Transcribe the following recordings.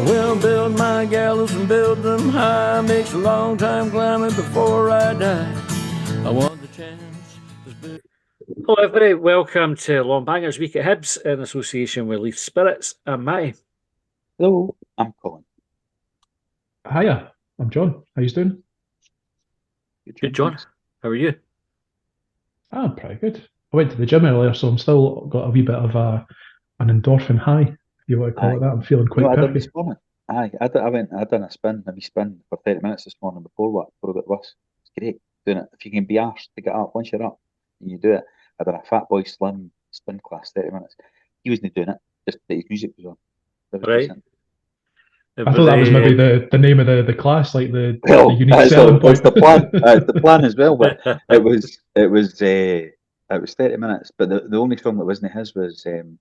Well, build my gallows and build them high. Makes a long time climbing before I die. I want the chance. Hello, everybody. Welcome to Longbangers Week at Hibs in association with Leaf Spirits. I'm Matty. Hello, I'm Colin. Hiya, I'm John. How you doing? Good, John. How are you? I'm pretty good. I went to the gym earlier, so I'm still got a wee bit of an endorphin high, if you want to call it that. I'm feeling quite I done perky. this morning. I done a wee spin for 30 minutes this morning before work for a bit of us. It's great doing it. If you can be arsed to get up, once you're up and you do it. I done a Fat Boy Slim spin class, 30 minutes. He wasn't doing it, just that his music was on. That was Right. decent. I thought that was maybe the name of the class, like the unique That's selling point. the plan. The plan as well, but it was 30 minutes. But the only song that wasn't his was the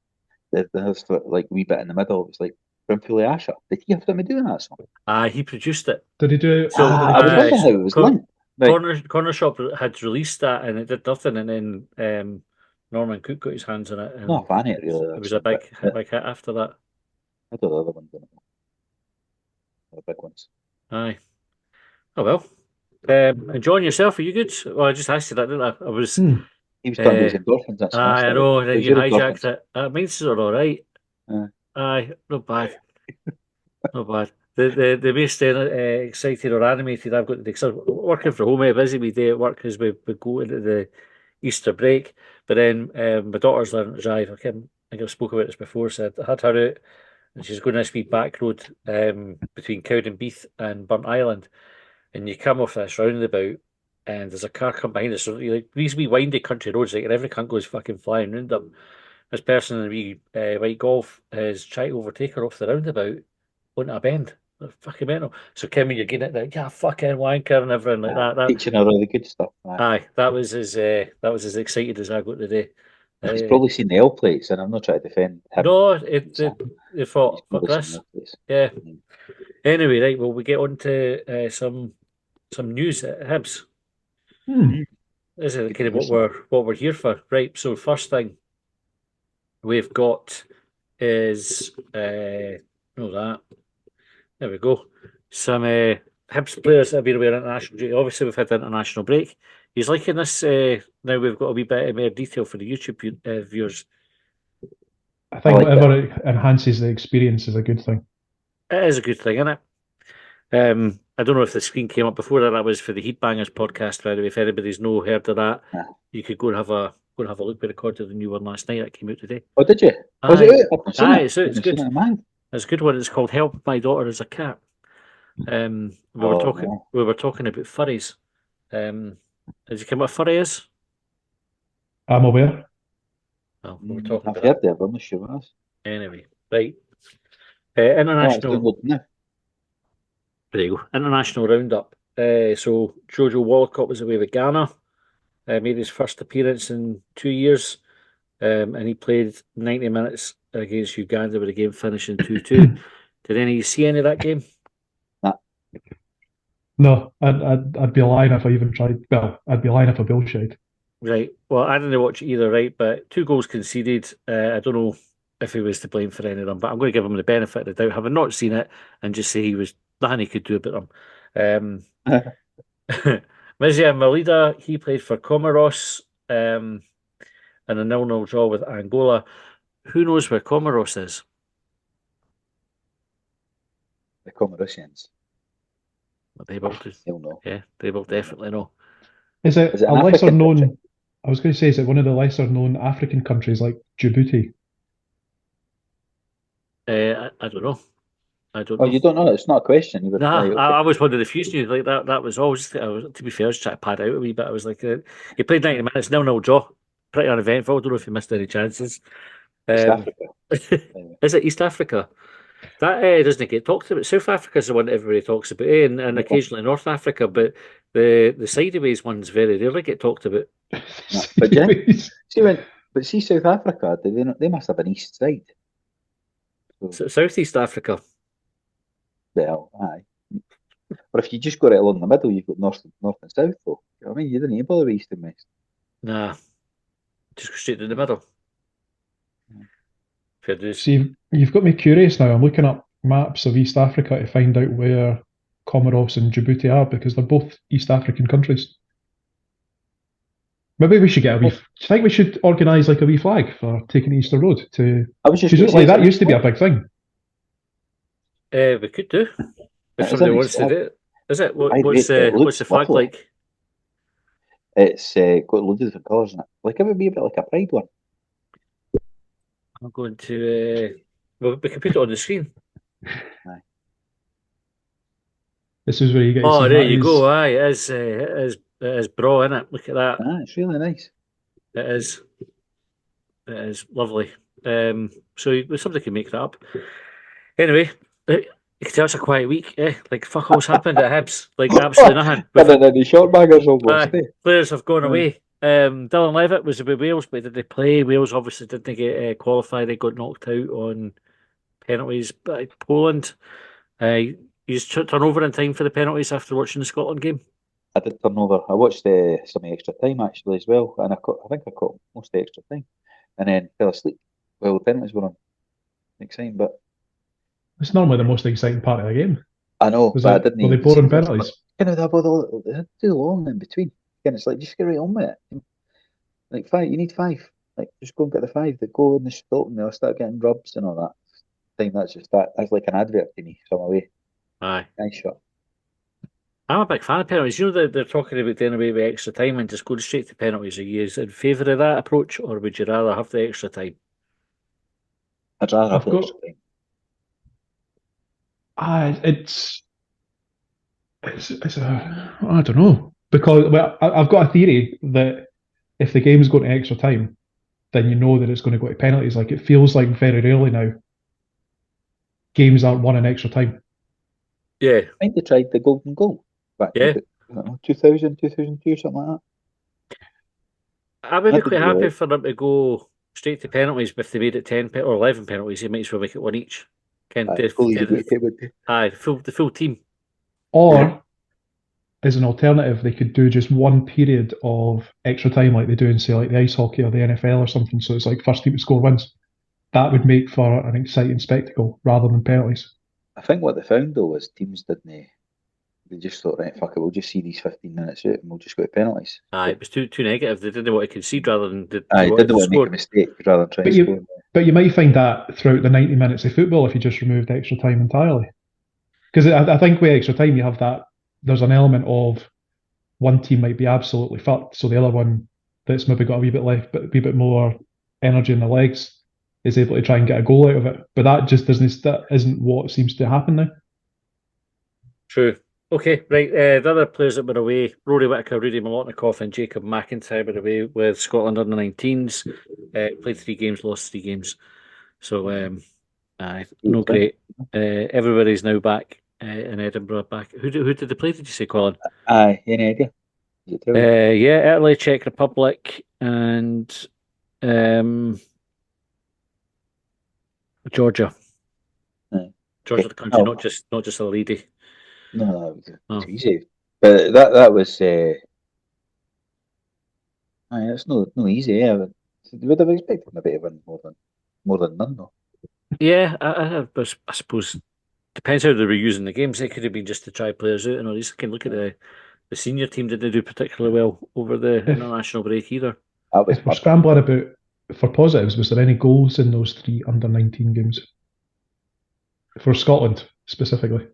like wee bit in the middle. It was like Brimfully Asher. Did he have to be doing that song? He produced it. Did he do it? So, I was wondering how it was linked. Right. Corner Shop had released that and it did nothing, and then Norman Cook got his hands on it. And not a fan of it, really. It was a big hit after that. I thought the other ones didn't. The big ones. Aye. Oh well. And John, yourself, are you good? Well, I just asked you that, didn't I? I was. He was talking about his endorphins. That's I know. And then you hijacked it. Mine's sort of all right. Aye, not bad. Not bad. The most excited or animated I've got today, because I'm working from home, busy with day at work as we go into the Easter break. But then my daughter's learning to drive. I think I've spoken about this before. Said I had her out, and she's going this wee back road between Cowdenbeath and Burnt Island, and you come off this roundabout, and there's a car come behind us. So like these wee windy country roads, like, and every cunt goes fucking flying round them. This person in a wee white Golf is trying to overtake her off the roundabout onto a bend. Fucking mental. So Kim, you're getting it like, yeah, fucking wanker and everything like that. Teaching her all the good stuff. Aye, that was as excited as I got today. He's probably seen the L plates, and I'm not trying to defend him. No, they fought for Chris. Yeah. Anyway, right. Well, we get on to some news at Hibs. This is kind of what we're here for, right? So first thing we've got is there we go. Some Hibs players that have been away on international duty. Obviously, we've had the international break. He's liking this. Now we've got a wee bit more detail for the YouTube viewers. I think whatever it enhances the experience is a good thing. It is a good thing, isn't it? I don't know if the screen came up before that. That was for the Heatbangers podcast, by the way. If anybody's heard of that, you could go and have a look. We recorded the new one last night. That came out today. Oh, did you? Was it out? It's good. It's a good one. It's called "Help My Daughter Is a Cat." We were talking about furries. Did you come what a furry is? I'm aware. Well, we were talking I've about heard that, but I'm not sure what it is. Anyway, right. International. There you go. International roundup. So Jojo Wallacott was away with Ghana. Made his first appearance in 2 years. And he played 90 minutes against Uganda with the game finishing 2-2. Did any of you see any of that game? No, I'd be lying if I even tried. Well, I'd be lying if I bullshit. Right. Well, I didn't watch it either, right? But 2 goals conceded. I don't know if he was to blame for any of them, but I'm going to give him the benefit of the doubt, having not seen it, and just say he was nothing he could do about them. Mizia Malida, he played for Comoros in a 0-0 draw with Angola. Who knows where Comoros is? The Comorosians. They will do. He'll know. Yeah, they will definitely know. Is it a lesser known? I was going to say, is it one of the lesser known African countries like Djibouti? I don't know. I don't know. You don't know? It's not a question. I was wondering if you knew. Like that was always. To be fair, I was trying to pad out a wee bit. I was like, he played 90 minutes, 0-0 draw. Pretty uneventful. I don't know if you missed any chances. East Africa. Is it East Africa? That doesn't get talked about. South Africa is the one that everybody talks about, and occasionally North Africa, but the sideways ones very rarely get talked about. But see South Africa, they must have an east side. So Southeast Africa. Well, aye. But if you just got it along the middle, you've got north and south, though. You know what I mean? You didn't need to bother with east and west. Nah. Just go straight to the middle. Fair dues. See, you've got me curious now. I'm looking up maps of East Africa to find out where Comoros and Djibouti are because they're both East African countries. Maybe we should get a wee. Do you think we should organise like a wee flag for taking Easter Road to? I was just Like that used to be a big thing. We could do if somebody wants to do it. Is it? What's the flag like? It's got loads of different colours in it. Like it would be a bit like a pride one. I'm going to. Well, we can put it on the screen. Aye. This is where you get. Oh, there you go. Aye, it is bra, isn't it? Look at that. Ah, it's really nice. It is. It is lovely. So somebody can make that up. Anyway, you can tell it's a quiet week. Like fuck all's happened at Hibs. Like absolutely nothing. Any shortbangers almost. Players have gone away. Dylan Levitt was with Wales, but did they play? Wales obviously didn't get qualified. They got knocked out on penalties by Poland. You just turn over in time for the penalties after watching the Scotland game. I did turn over. I watched some extra time actually as well, and I think I caught most of the extra time, and then fell asleep while the penalties were on. Exciting, but it's normally the most exciting part of the game. I know, but I didn't. Were they boring penalties? They had too long in between. And it's like just get right on with it. Like 5, you need 5. Like just go and get the 5. They go in the stop and they'll start getting rubs and all that. I think that's just that. That's like an advert to me. So I'm away. Aye, nice shot. I'm a big fan of penalties. You know they're talking about doing away with extra time and just going straight to penalties. Are you in favour of that approach, or would you rather have the extra time? I'd rather have the extra time. It's I don't know, because I've got a theory that if the game's going to extra time, then you know that it's going to go to penalties. Like it feels like very rarely now games aren't won in extra time. Yeah, I think they tried the golden goal back in 2000, 2002, something like that. I would be quite happy for them to go straight to penalties, but if they made it 10 or 11 penalties, you might as well make it one each. The full team. Or, as an alternative, they could do just one period of extra time like they do in, say, like the ice hockey or the NFL or something, so it's like first team to score wins. That would make for an exciting spectacle rather than penalties. I think what they found, though, was teams didn't... They just thought, right, fuck it, we'll just see these 15 minutes out and we'll just go to penalties. It was too negative. They didn't want to concede rather than... They didn't want to make a mistake rather than try to score. But you might find that throughout the 90 minutes of football if you just removed extra time entirely. Because I think with extra time you have that, there's an element of one team might be absolutely fucked, so the other one that's maybe got a wee bit left, but a wee bit more energy in the legs is able to try and get a goal out of it. But that just isn't what seems to happen now. True. Okay, right. The other players that were away, Rory Whittaker, Rudy Molotnikoff and Jacob McIntyre were away with Scotland under 19s. Played 3 games, lost 3 games. So, no great. Everybody's now back in Edinburgh. Back. Who did they play, did you say, Colin? Any idea? Italy, Czech Republic and Georgia. Georgia the country, not just a lady. No, it's easy. But that was it's no easy. Yeah, you would have expected maybe to win more than none, though. Yeah, I suppose depends how they were using the games. It could have been just to try players out, and at least can look at the senior team didn't do particularly well over the international break either. If we're scrambling about for positives, was there any goals in those 3 under 19 games for Scotland specifically?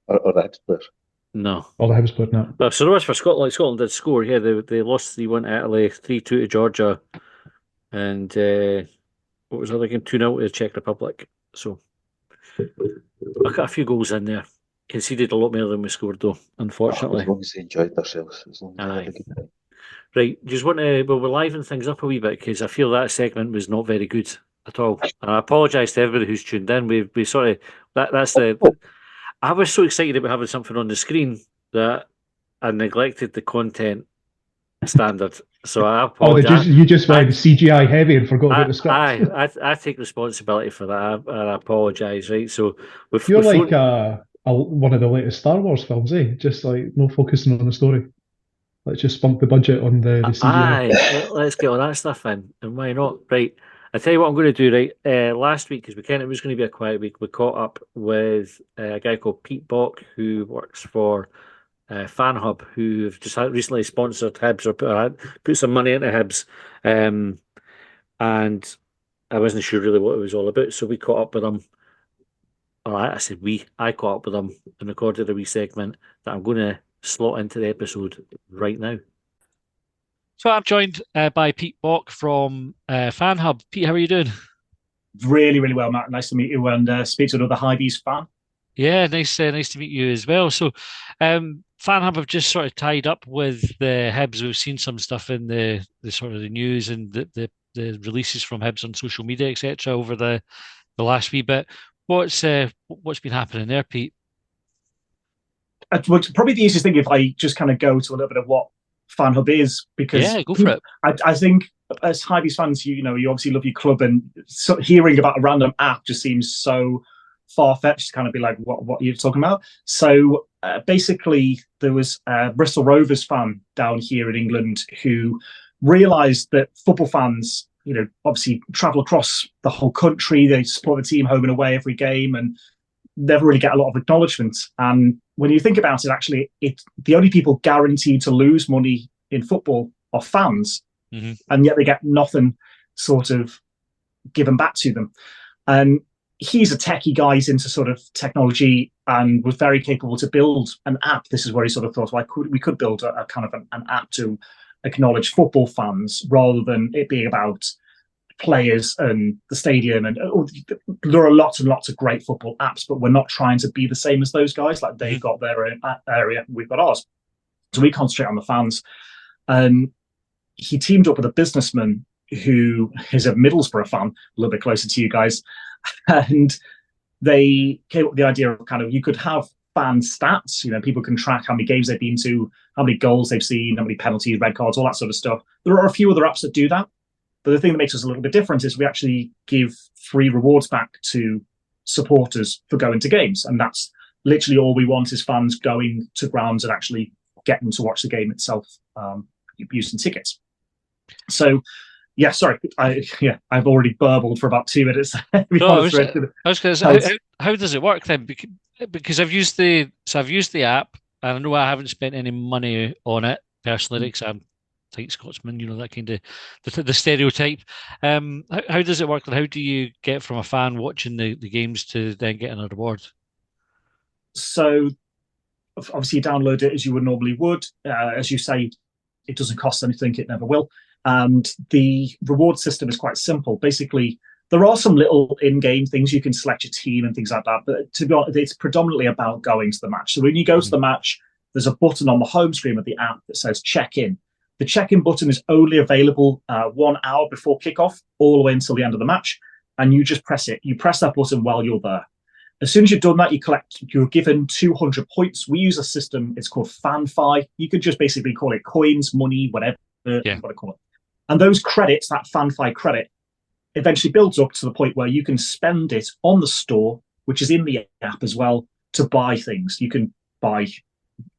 Or the Hibs players? No. Or the Hibs players, no. But so there was for Scotland. Scotland did score. Yeah, they lost 3-1 to Italy, 3-2 to Georgia, and what was the other game? 2-0 to the Czech Republic. So I got a few goals in there. Conceded a lot more than we scored, though, unfortunately. As long as they enjoyed themselves. As long as they had a good time. Right, just want to we'll liven things up a wee bit because I feel that segment was not very good at all. And I apologise to everybody who's tuned in. We sort of that's the. I was so excited about having something on the screen that I neglected the content standard. So I apologise. You just went CGI heavy and forgot about the script. I take responsibility for that. I apologise. Right, so you're like one of the latest Star Wars films, eh? Just like no focusing on the story. Let's just spunk the budget on the CGI. Aye, let's get on that stuff in, and why not? Right, I tell you what I'm going to do. Right, last week, because we kind of, it was going to be a quiet week, we caught up with a guy called Pete Bock, who works for Fanhub, who have just recently sponsored Hibs or put some money into Hibs, and I wasn't sure really what it was all about, so we caught up with him. All right, I said I caught up with him and recorded a wee segment that I'm going to slot into the episode right now. So I'm joined by Pete Bock from Fanhub. Pete, how are you doing? Really, really well, Matt. Nice to meet you and speak to another Hibs fan. Yeah, nice to meet you as well. So, Fanhub have just sort of tied up with the Hibs. We've seen some stuff in the sort of the news and the releases from Hibs on social media, etc. over the last wee bit. What's been happening there, Pete? Probably the easiest thing if I just kind of go to a little bit of what Fanhub is, because yeah, go for it. I think as Hibs fans, you obviously love your club, and hearing about a random app just seems so far-fetched to kind of be like, what you're talking about. So basically, there was a Bristol Rovers fan down here in England who realised that football fans, obviously travel across the whole country. They support the team home and away every game, and never really get a lot of acknowledgement. And when you think about it, actually, the only people guaranteed to lose money in football are fans, and yet they get nothing sort of given back to them. And he's a techie guy. He's into sort of technology and was very capable to build an app. This is where he sort of thought, well, we could build a kind of an app to acknowledge football fans rather than it being about players and the stadium. And there are lots and lots of great football apps, but we're not trying to be the same as those guys. Like they've got their own area, we've got ours. So we concentrate on the fans. And he teamed up with a businessman who is a Middlesbrough fan, a little bit closer to you guys. And they came up with the idea of kind of, you could have fan stats, people can track how many games they've been to, how many goals they've seen, how many penalties, red cards, all that sort of stuff. There are a few other apps that do that. But the thing that makes us a little bit different is we actually give free rewards back to supporters for going to games. And that's literally all we want, is fans going to grounds and actually getting to watch the game itself, using tickets. So, yeah, sorry, I've already burbled for about 2 minutes. I was going to say, how does it work then? Because I've used the app, and I know I haven't spent any money on it personally, because I'm tight Scotsman, that kind of the stereotype. How does it work, and how do you get from a fan watching the games to then getting a reward? So obviously you download it as you would normally would. As you say, it doesn't cost anything, it never will. And the reward system is quite simple. Basically, there are some little in-game things. You can select your team and things like that, but to be honest, it's predominantly about going to the match. So when you go to the match, there's a button on the home screen of the app that says check-in. The check-in button is only available 1 hour before kickoff, all the way until the end of the match, and you just press it. You press that button while you're there. As soon as you've done that, you're given 200 points. We use a system, it's called FanFi. You could just basically call it coins, money, whatever you want to call it. And those credits, that FanFi credit, eventually builds up to the point where you can spend it on the store, which is in the app as well, to buy things. You can buy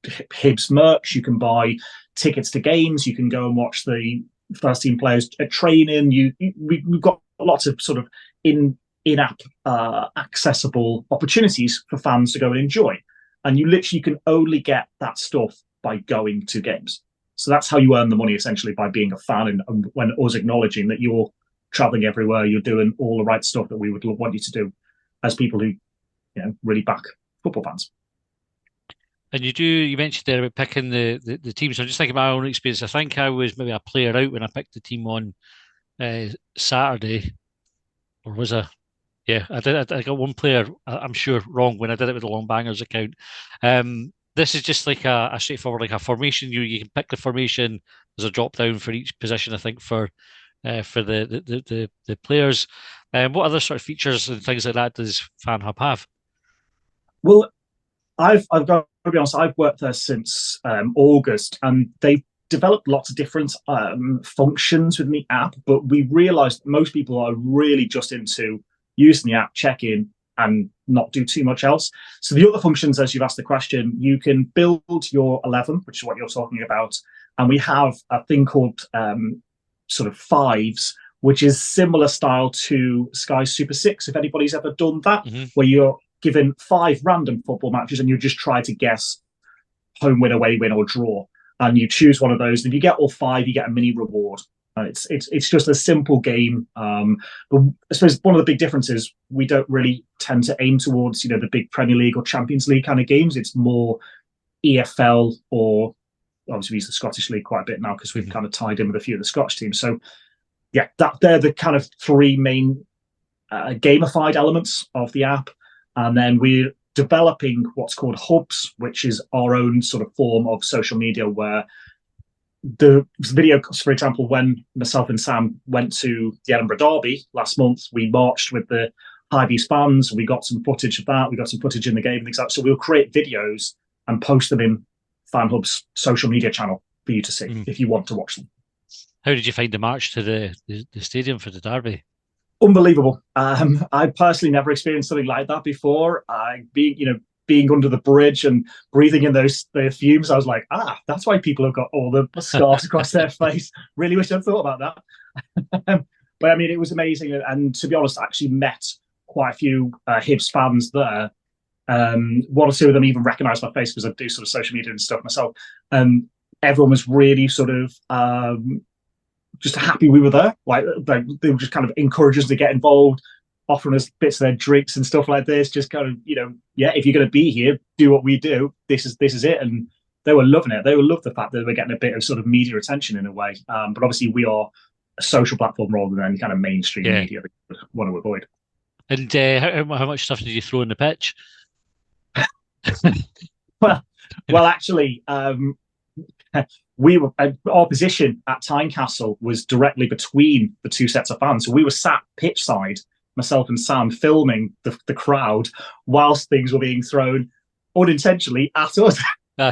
Hibs merch, you can buy tickets to games, you can go and watch the first team players at training. We've got lots of sort of in-app accessible opportunities for fans to go and enjoy. And you literally can only get that stuff by going to games. So that's how you earn the money, essentially, by being a fan, and when us acknowledging that you're traveling everywhere, you're doing all the right stuff that we would want you to do as people who really back football fans. And you mentioned there about picking the team. So I'm just thinking my own experience. I think I was maybe a player out when I picked the team on Saturday, or was I? Yeah, I did. I got one player, I'm sure, wrong when I did it with the Longbangers account. This is just like a straightforward, like a formation. You can pick the formation. There's a drop down for each position, I think, for the players. What other sort of features and things like that does Fanhub have? Well, I've got to be honest, I've worked there since August, and they've developed lots of different functions within the app, but we realized most people are really just into using the app, check in, and not do too much else. So the other functions, as you've asked the question, you can build your 11, which is what you're talking about, and we have a thing called sort of fives, which is similar style to Sky Super 6, if anybody's ever done that, where you're given 5 random football matches and you just try to guess home win, away win, or draw. And you choose one of those. And if you get all 5, you get a mini reward. It's just a simple game. But I suppose one of the big differences, we don't really tend to aim towards, the big Premier League or Champions League kind of games. It's more EFL, or obviously we use the Scottish League quite a bit now because we've kind of tied in with a few of the Scottish teams. So yeah, they're the kind of 3 main gamified elements of the app. And then we're developing what's called Hubs, which is our own sort of form of social media, where the video, for example, when myself and Sam went to the Edinburgh Derby last month, we marched with the Hibs fans. We got some footage of that. We got some footage in the game and things like that. So we'll create videos and post them in Fanhub's social media channel for you to see if you want to watch them. How did you find the march to the stadium for the Derby? Unbelievable. I personally never experienced something like that before. Being under the bridge and breathing in the fumes, I was like, that's why people have got all the scars across their face. Really wish I'd thought about that. But I mean, it was amazing. And to be honest, I actually met quite a few Hibs fans there. One or two of them even recognised my face because I do sort of social media and stuff myself. Everyone was really sort of just happy we were there. Like they were just kind of encouraging us to get involved, offering us bits of their drinks and stuff like this. Just kind of, if you're going to be here, do what we do. This is it. And they were loving it. They were loved the fact that they were getting a bit of sort of media attention in a way. But obviously we are a social platform rather than any kind of mainstream media that we want to avoid. And how much stuff did you throw in the pitch? well, actually, our position at Tynecastle was directly between the 2 sets of fans. So we were sat pitch side, myself and Sam, filming the crowd whilst things were being thrown unintentionally at us.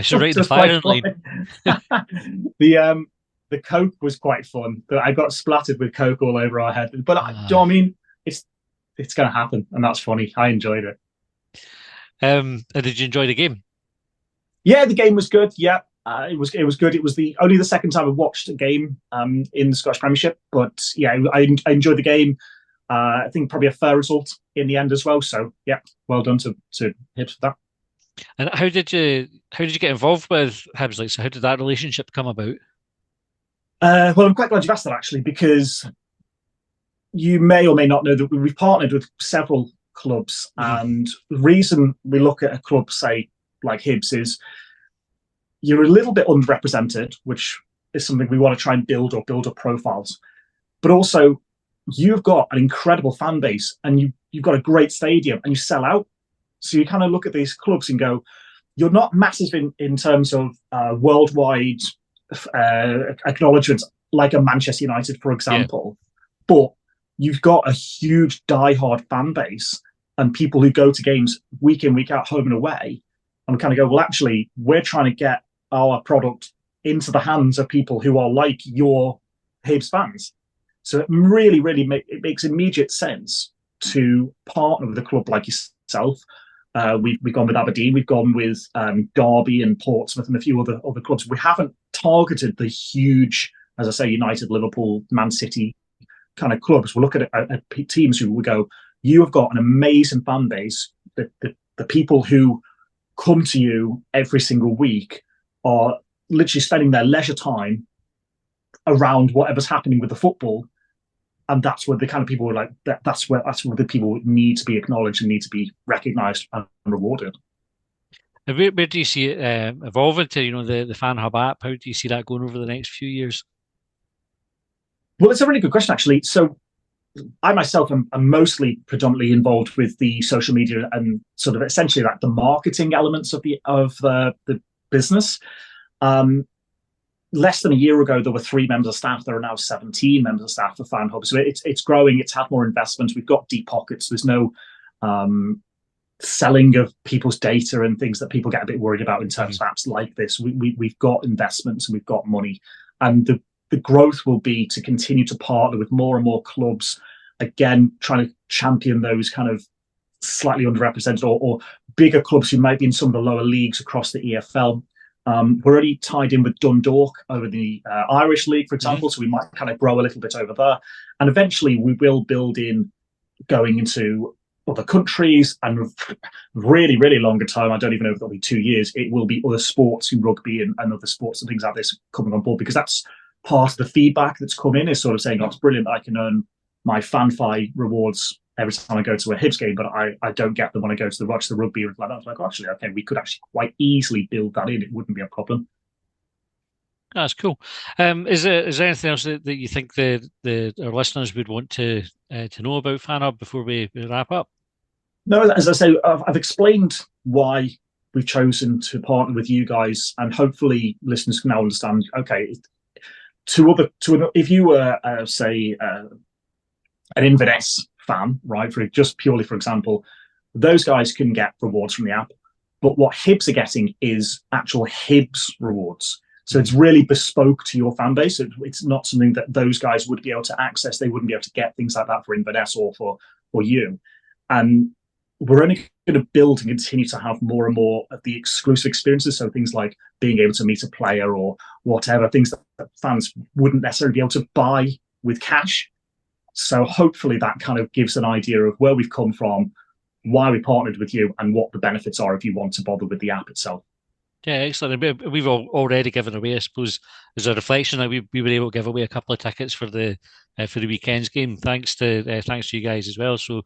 Should rate the firing line. The Coke was quite fun. I got splattered with Coke all over our head. But do you know what I mean? It's going to happen, and that's funny. I enjoyed it. And did you enjoy the game? Yeah, the game was good. Yeah, it was good. It was only the second time I watched a game in the Scottish Premiership, but yeah, I enjoyed the game. I think probably a fair result in the end as well. So yeah, well done to Hibs for that. And how did you get involved with Hibs? Like, so how did that relationship come about? Well, I'm quite glad you've asked that actually, because you may or may not know that we've partnered with several clubs, and the reason we look at a club, say like Hibs, is you're a little bit underrepresented, which is something we want to try and build up profiles. But also, you've got an incredible fan base, and you've got a great stadium, and you sell out. So you kind of look at these clubs and go, you're not massive in terms of worldwide acknowledgements, like a Manchester United, for example, but you've got a huge diehard fan base and people who go to games week in, week out, home and away, and kind of go, well, actually, we're trying to get our product into the hands of people who are like your Hibs fans. So it really, really makes immediate sense to partner with a club like yourself. We've gone with Aberdeen, we've gone with Derby and Portsmouth and a few other clubs. We haven't targeted the huge, as I say, United, Liverpool, Man City kind of clubs. We'll look at teams who will go, you have got an amazing fan base. The people who come to you every single week are literally spending their leisure time around whatever's happening with the football. And that's where the kind of people are like, that's where the people need to be acknowledged and need to be recognised and rewarded. And where do you see it evolving to? The Fanhub app. How do you see that going over the next few years? Well, it's a really good question, actually. So I myself am mostly predominantly involved with the social media and sort of essentially like the marketing elements of the business. Less than a year ago, there were 3 members of staff. There are now 17 members of staff for Fanhub. So it's growing. It's had more investment. We've got deep pockets. There's no selling of people's data and things that people get a bit worried about in terms of apps like this. We've got investments and we've got money. And the growth will be to continue to partner with more and more clubs, again, trying to champion those kind of slightly underrepresented or bigger clubs who might be in some of the lower leagues across the EFL. We're already tied in with Dundalk over the Irish League, for example, so we might kind of grow a little bit over there. And eventually we will build in going into other countries, and really, really longer time, I don't even know if it'll be 2 years, it will be other sports, rugby and other sports and things like this coming on board, because that's part of the feedback that's come in, is sort of saying, oh, it's brilliant, I can earn my FanFi rewards every time I go to a Hibs game, but I don't get them when I go to the Rochester Rugby or like that. It's like, oh, actually, okay, we could actually quite easily build that in. It wouldn't be a problem. That's cool. Is there anything else that you think our listeners would want to know about Fanhub before we wrap up? No, as I say, I've explained why we've chosen to partner with you guys, and hopefully listeners can now understand. Okay, if you were say an Inverness fan, right? Just purely, for example, those guys can get rewards from the app, but what Hibs are getting is actual Hibs rewards. So it's really bespoke to your fan base. It's not something that those guys would be able to access. They wouldn't be able to get things like that for Inverness or for you. And we're only going to build and continue to have more and more of the exclusive experiences. So things like being able to meet a player or whatever, things that fans wouldn't necessarily be able to buy with cash. So hopefully that kind of gives an idea of where we've come from, why we partnered with you, and what the benefits are if you want to bother with the app itself. Yeah, excellent. We've already given away, I suppose, as a reflection that we were able to give away a couple of tickets for the weekend's game, thanks to you guys as well. So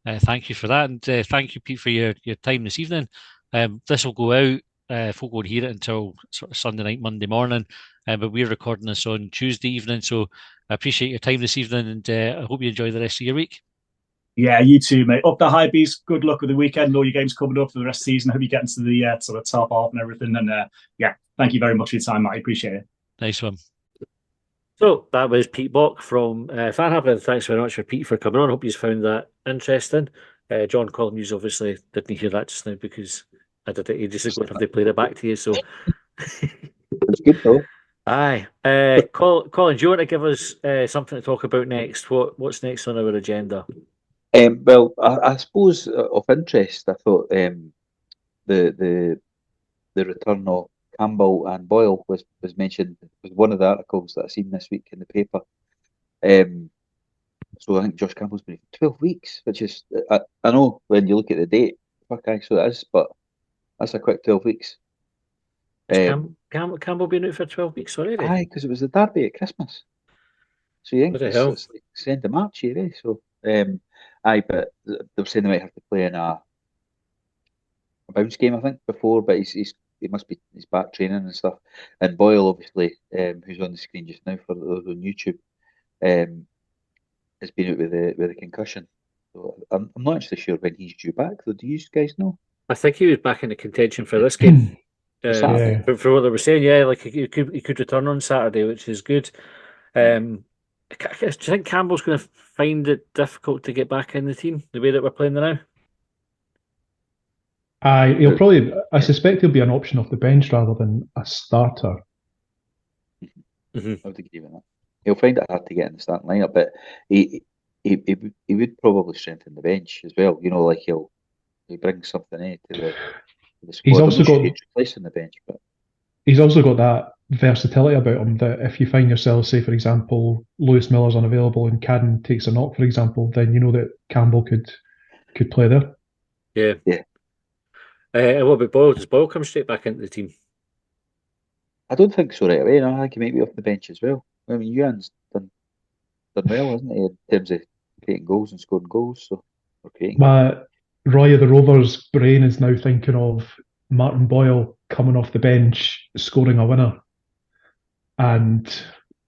thank you for that, and thank you, Pete, for your time this evening. This will go out. Folk won't hear it until sort of Sunday night, Monday morning, but we're recording this on Tuesday evening. So I appreciate your time this evening, and I hope you enjoy the rest of your week. Yeah, you too, mate. Up the Hibs. Good luck with the weekend and all your games coming up for the rest of the season. I hope you get into the sort of top half and everything. And yeah, thank you very much for your time, Matt. I appreciate it. Nice one. So that was Pete Bock from Fanhub, and thanks very much for Pete for coming on. Hope you found that interesting. John Collins obviously didn't hear that just now because I did it ages ago and have to play it back to you. So it's good though. Aye. Colin, do you want to give us something to talk about next? What's next on our agenda? Well, I suppose of interest, I thought the return of Campbell and Boyle was mentioned. It was one of the articles that I seen this week in the paper. So I think Josh Campbell's been 12 weeks, which is I know when you look at the date, fuck, so it is, but that's a quick 12 weeks. Campbell been out for 12 weeks already? Aye, because it was the derby at Christmas. So you think it's like the end of March here, eh? So aye, but they were saying they might have to play in a bounce game, I think, before, but he's back training and stuff. And Boyle, obviously, who's on the screen just now for those on YouTube, has been out with the concussion. So I'm not actually sure when he's due back, though. Do you guys know? I think he was back in the contention for this game. Yeah. For what they were saying, yeah, like he could return on Saturday, which is good. Do you think Campbell's going to find it difficult to get back in the team the way that we're playing now? He'll probably. I suspect he'll be an option off the bench rather than a starter. I would agree with that. He'll find it hard to get in the starting lineup, but he would probably strengthen the bench as well. You know, like he'll bring something to the squad. He's also got replacing the bench, but he's also got that versatility about him that if you find yourself, say for example, Lewis Miller's unavailable and Cadden takes a knock, for example, then you know that Campbell could play there. Yeah. What about Boyle? Does Boyle come straight back into the team? I don't think so right away. No, I think he might be off the bench as well. I mean, Ewan's done well, hasn't he, in terms of creating goals and scoring goals? So my Roy of the Rovers' brain is now thinking of Martin Boyle coming off the bench, scoring a winner, and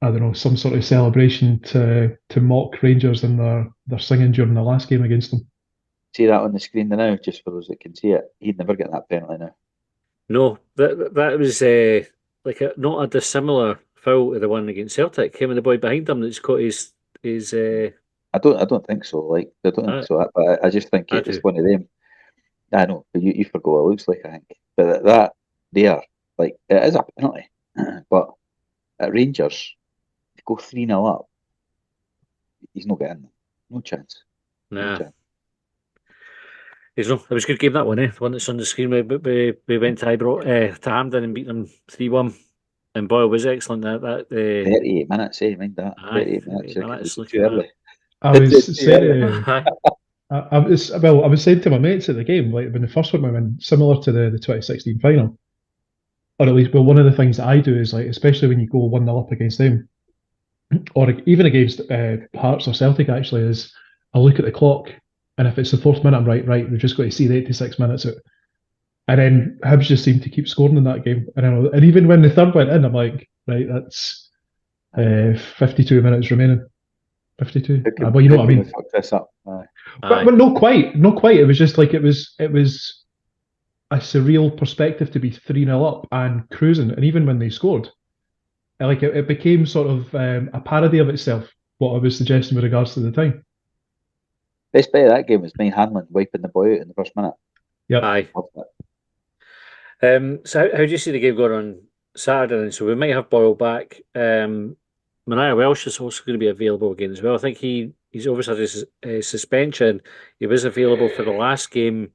I don't know, some sort of celebration to mock Rangers in their singing during the last game against them. See that on the screen now, just for those that can see it. He'd never get that penalty now. No, that was not a dissimilar foul to the one against Celtic. Him and the boy behind him that's caught his. I don't think so. Like I don't think so. But I just think it's one of them. I know, but you forgot what it looks like. I think, but that there, like it is a penalty. But at Rangers, if you go 3-0 up, he's not getting them. No chance. Nah. No chance. It was a good game, that one, The one that's on the screen. We went to to Hampden and beat them 3-1. And Boyle was excellent. 38 minutes, mind that. Aye, 38 minutes. 38 minutes, It was too early. I was Yeah. saying, I was saying to my mates at the game, like when the first one went in, similar to the 2016 final, or at least, well, one of the things that I do is like, especially when you go 1-0 up against them, or even against Hearts or Celtic, actually, is I look at the clock, and if it's the fourth minute, I'm right, we've just got to see the 86 minutes out. And then Hibs just seemed to keep scoring in that game. And even when the third went in, I'm like, right, that's 52 minutes remaining. 52. Well, you know what I mean. Fuck this up. But not quite. It was just like it was a surreal perspective to be 3-0 up and cruising. And even when they scored, like it became sort of a parody of itself, what I was suggesting with regards to the time. Best bet of that game was me Hanlon wiping the boy out in the first minute. Yeah. Aye. So how do you see the game going on Saturday then? So we might have Boyle back. Mariah Welsh is also going to be available again as well. I think he's obviously had his suspension. He was available for the last game,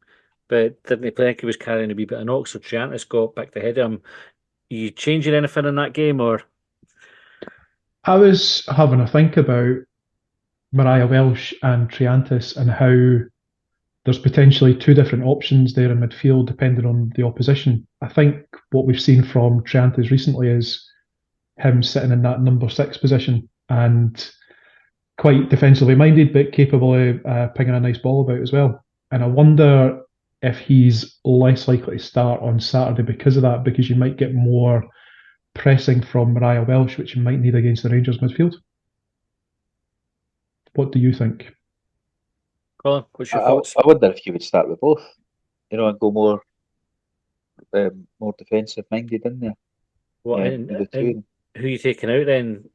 but didn't he play? I think he was carrying a wee bit of knock, so Triantis got back to head of him. Are you changing anything in that game, or? I was having a think about Mariah Welsh and Triantis and how there's potentially two different options there in midfield depending on the opposition. I think what we've seen from Triantis recently is him sitting in that number 6 position and quite defensively minded, but capable of pinging a nice ball about as well. And I wonder if he's less likely to start on Saturday because of that, because you might get more pressing from Mariah Welsh, which you might need against the Rangers midfield. What do you think? Colin, what's your thoughts? I wonder if you would start with both, and go more defensive minded in there. And who are you taking out then?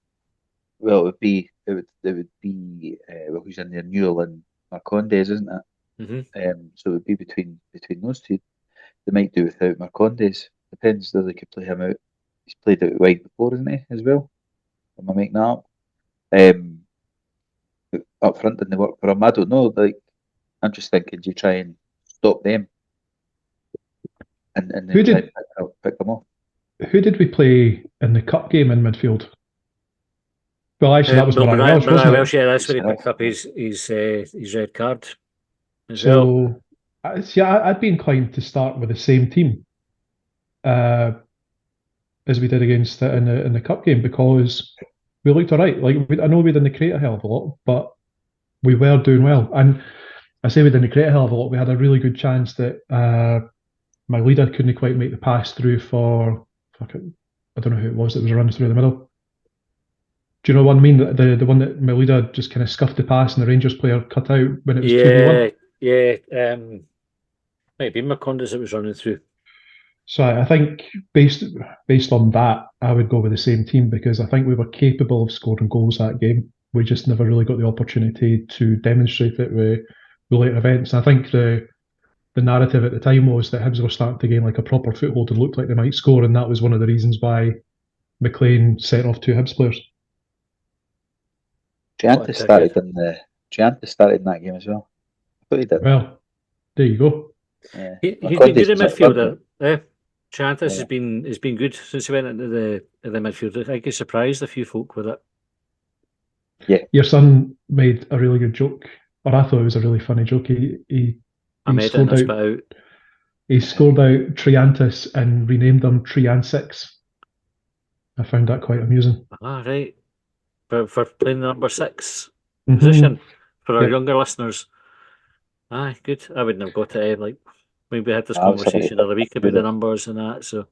Well, it would be who's in there, Newell and Marcondes, isn't it? Mm-hmm. So it would be between those two. They might do without Marcondes. Depends whether they could play him out. He's played out wide before, isn't he, as well? Am I making that up? Up front didn't work for him. I don't know. Like, I'm just thinking, do you try and stop them and then pick them off? Who did we play in the cup game in midfield? Well, actually, that was Mariah Welsh, wasn't it? Yeah, that's when he picked up his red card as well. I'd be inclined to start with the same team as we did against it in the cup game, because we looked all right. Like, I know we didn't create a hell of a lot, but we were doing well. And I say we didn't create a hell of a lot. We had a really good chance that my leader couldn't quite make the pass through for, I don't know who it was that was running through the middle. Do you know what I mean? The one that my leader just kind of scuffed the pass and the Rangers player cut out when it was 2-1? Yeah. Might be Marcondes that was running through. So I think based on that, I would go with the same team, because I think we were capable of scoring goals that game. We just never really got the opportunity to demonstrate it with later events. And I think the narrative at the time was that Hibs were starting to gain like a proper foothold and looked like they might score, and that was one of the reasons why McLean sent off 2 Hibs players. Triantis started in that game as well. I thought he did. Well, there you go. Yeah. He's been good in midfield. Triantis has been good since he went into the midfield. I think he surprised a few folk with it. Yeah. Your son made a really good joke, or I thought it was a really funny joke. He scored out Triantis and renamed them Trian6. I found that quite amusing. Right. For playing the number 6 position for our younger listeners. Aye, good. I wouldn't have got it. Like, we had this conversation the other week about the numbers and that. So,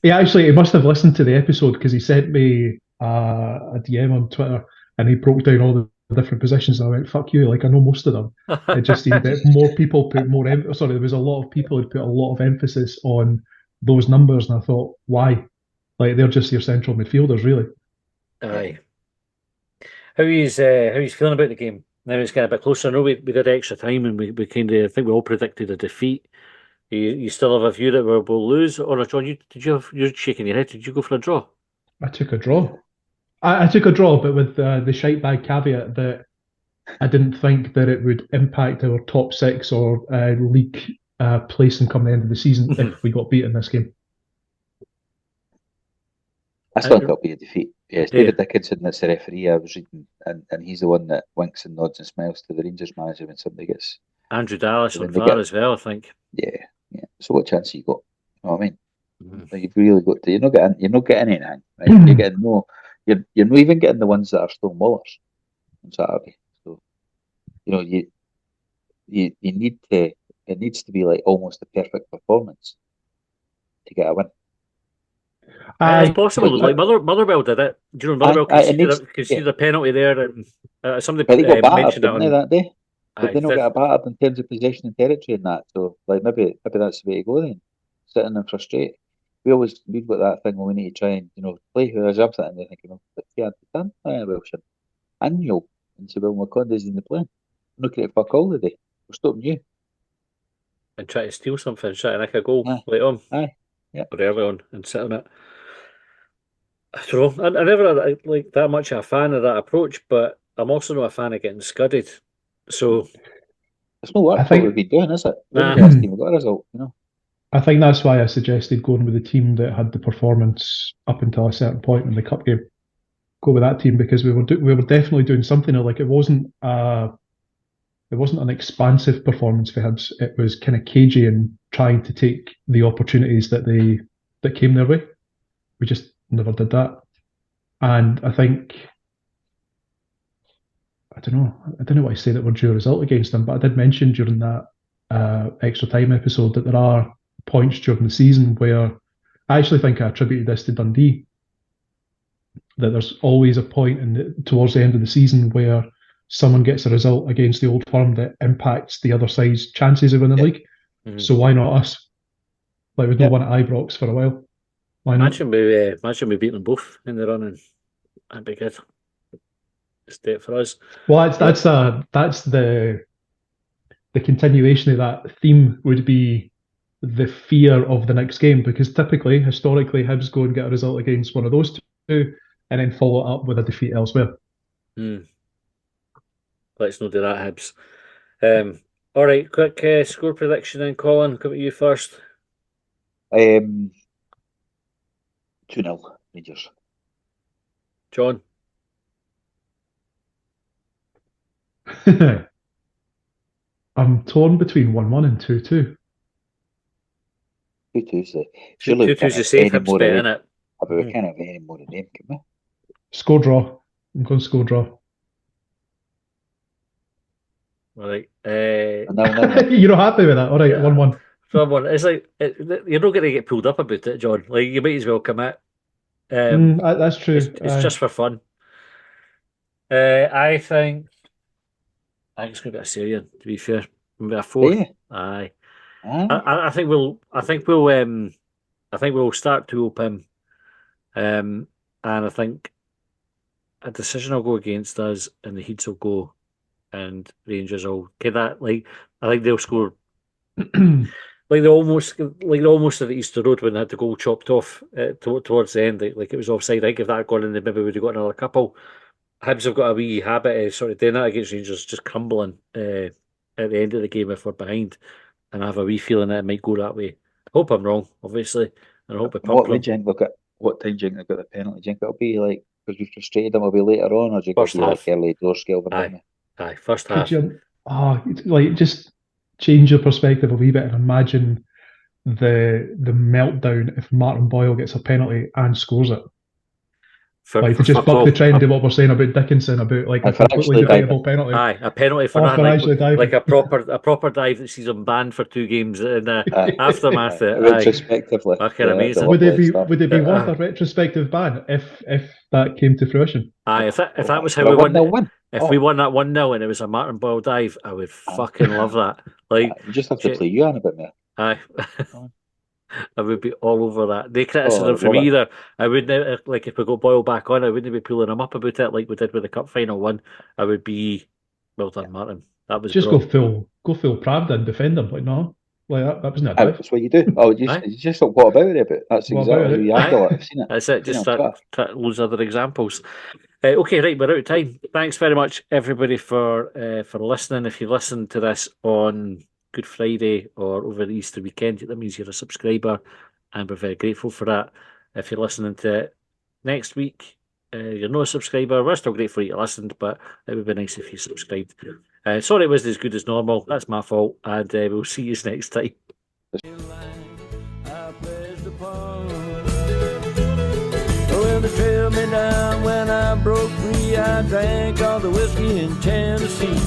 he must have listened to the episode, because he sent me a DM on Twitter and he broke down all the different positions. And I went, "Fuck you!" Like, I know most of them. It just seemed that more people put more. There was a lot of people who put a lot of emphasis on those numbers, and I thought, why? Like, they're just your central midfielders, really. Aye. How he's feeling about the game now? It's getting a bit closer. I know we did extra time, and we kind of, I think we all predicted a defeat. You still have a view that we'll lose, or John? You're shaking your head. Did you go for a draw? I took a draw. I took a draw, but with the shite bag caveat that I didn't think that it would impact our top 6 or league placing come the end of the season if we got beat in this game. I still think it'll be a defeat. Yeah, it's David Dickinson that's the referee I was reading, and he's the one that winks and nods and smiles to the Rangers manager when somebody gets... Andrew Dallas on VAR as well, I think. Yeah. So what chance you got? You know what I mean? You've really got to... You're not getting anything, right? You're getting you're not even getting the ones that are still mullers on Saturday. So, you need to... It needs to be like almost a perfect performance to get a win. It's possible. Like Motherwell did it. Do you know Motherwell conceded a penalty there, and somebody mentioned it that day. But they not get a battered in terms of possession and territory and that. So maybe that's the way to go then. Sitting and frustrated. We've got that thing where we need to try and play who is up sitting there thinking, but yeah, done. And you'll and say, well, McConaughey's in the plane. Look at it, fuck all the day. We're stopping you. And try to steal something, try to nick a goal late on. Aye. Yeah. Or early on and sit on it. I don't know. I never like that much of a fan of that approach, but I'm also not a fan of getting scudded. So it's no work what we've been doing, is it? We've got a result, I think that's why I suggested going with the team that had the performance up until a certain point in the cup game. Go with that team because we were definitely doing something. Like it wasn't an expansive performance for Hibs. It was kind of cagey and trying to take the opportunities that came their way. We just never did that. And I think, I don't know why I say that we're due a result against them, but I did mention during that extra time episode that there are points during the season where I actually think I attributed this to Dundee, that there's always a point towards the end of the season where someone gets a result against the Old Firm that impacts the other side's chances of winning the league. Mm-hmm. So why not us? Like we've not won at Ibrox for a while. Why not? Imagine we beat them both in the running. That'd be good. Just do it for us. Well, that's the continuation of that theme would be the fear of the next game, because historically, Hibs go and get a result against one of those two and then follow it up with a defeat elsewhere. Let's not do that, Hibs. All right, quick score prediction then, Colin. Come to you first. 2-0 Rangers. John. I'm torn between 1-1 and 2-2. 2-2's the safe Hibs bet, isn't it? But we can't have any more than them, can we? Score draw. I'm going score draw. All right. You're not happy with that? All right, 1-1. 1-1. It's like you're not going to get pulled up about it, John. Like you might as well commit. That's true. It's just for fun. I think it's going to be a Syrian. To be fair, maybe a 4. Yeah. Aye. I think we'll start to open, and I think a decision will go against us, and the Heats will go, and Rangers will get that. Like I think they'll score. Like they almost at the Easter Road when they had the goal chopped off towards the end, like it was offside. I think if that had gone in, they maybe would have got another couple. Hibs have got a wee habit of sort of doing that against Rangers, just crumbling at the end of the game if we're behind, and I have a wee feeling that it might go that way. I hope I'm wrong, obviously, and I hope it What time do you think they've got the penalty? Do you think it'll be like because we frustrated them? Will be later on, or do you think it'll be like early doors scale? Aye, first half. Just change your perspective a wee bit and imagine the meltdown if Martin Boyle gets a penalty and scores it. To just buck the trend of what we're saying about Dickinson, about like a completely debatable penalty. Aye, a penalty for that, like a proper dive that sees him banned for 2 games in the aftermath. Retrospectively, amazing. Would it be worth a retrospective ban if that came to fruition? Aye, if that was how we won. If we won that 1-0 and it was a Martin Boyle dive, I would fucking love that. Like you just have to play you on a bit more. Aye. I would be all over that. They criticised him from either. I wouldn't like if we got Boyle back on. I wouldn't be pulling him up about it like we did with the cup final one. I would be well done, Martin. That was just go full Pravda and defend him. Like no, like that wasn't a dive. That's what you do. Oh, you just thought, what about it? But that's exactly how you handle it. I've seen it. That's it. Just loads of other examples. Okay, right, we're out of time. Thanks very much, everybody, for listening. If you listened to this on Good Friday or over the Easter weekend, that means you're a subscriber, and we're very grateful for that. If you're listening to it next week, you're not a subscriber, we're still grateful you listened, but it would be nice if you subscribed. Sorry it wasn't as good as normal. That's my fault, and we'll see you next time. Well, they trailed me down when I broke free. I drank all the whiskey in Tennessee.